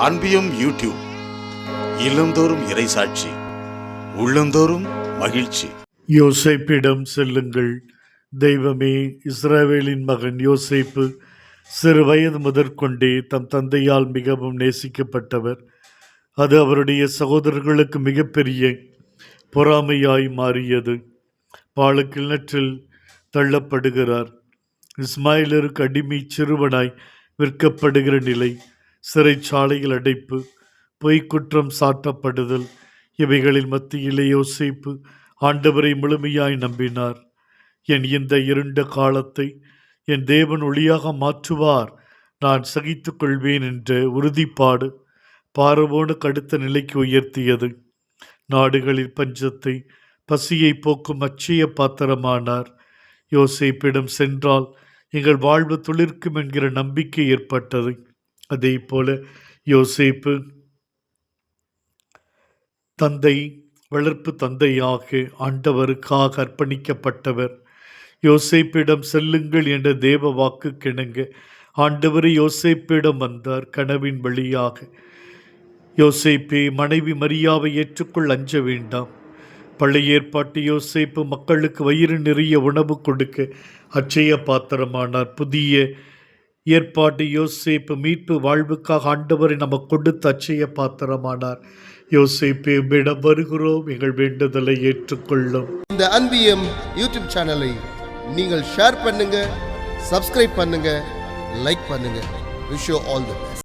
அன்பியும் YouTube இல்லந்தோறும் இறைசாட்சி, உள்ளந்தோறும் மகிழ்ச்சி. யோசேப்பிடம் செல்லுங்கள். தெய்வமே, இஸ்ரவேலின் மகன் யோசேப்பு சிறு வயது முதற்கொண்டே தம் தந்தையால் மிகவும் நேசிக்கப்பட்டவர். அது அவருடைய சகோதரர்களுக்கு மிகப்பெரிய பொறாமையாய் மாறியது. பாழுக்கிணற்றில் தள்ளப்படுகிறார், இஸ்மாயிலருக்கு அடிமை சிறுவனாய் விற்கப்படுகிற நிலை, சிறைச்சாலையில் அடைப்பு, பொய்க்குற்றம் சாட்டப்படுதல், இவைகளின் மத்தியிலே யோசேப்பு ஆண்டவரை முழுமையாய் நம்பினார். என் இந்த இருண்ட காலத்தை என் தேவன் ஒளியாக மாற்றுவார், நான் சகித்துக் கொள்வேன் என்ற உறுதிப்பாடு பார்வோனுக்கு அடுத்த நிலைக்கு உயர்த்தியது. நாடுகளில் பஞ்சத்தை, பசியை போக்கும் அச்சய பாத்திரமானார். யோசேப்பிடம் சென்றால் எங்கள் வாழ்வு துளிர்க்கும் என்கிற நம்பிக்கை ஏற்பட்டது. அதே போல யோசேப்பு தந்தை, வளர்ப்பு தந்தையாக ஆண்டவருக்காக அர்ப்பணிக்கப்பட்டவர். யோசேப்பிடம் செல்லுங்கள் என்ற தேவ வாக்கு கிணங்க ஆண்டவர் யோசேப்பிடம் வந்தார். கனவின் வழியாக, யோசேப்பே, மனைவி மரியாவை ஏற்றுக்கொள், அஞ்ச வேண்டாம். பழைய ஏற்பாட்டு யோசேப்பு மக்களுக்கு வயிறு நிறைய உணவு கொடுக்க அச்சய பாத்திரமானார். புதிய ஏற்பாட்டு யோசேப்பு மீட்பு வாழ்வுக்காக ஆண்டவரை நமக்கு கொடுத்து அச்சய பாத்திரமானார். யோசேப்பே, உம்மிடம் வருகிறோம், எங்கள் வேண்டுதலை ஏற்றுக்கொள்ளும். இந்த அன்பியம் யூடியூப் சேனலை நீங்கள் ஷேர் பண்ணுங்க, சப்ஸ்கிரைப் பண்ணுங்க, லைக் பண்ணுங்க. Wish you all the best.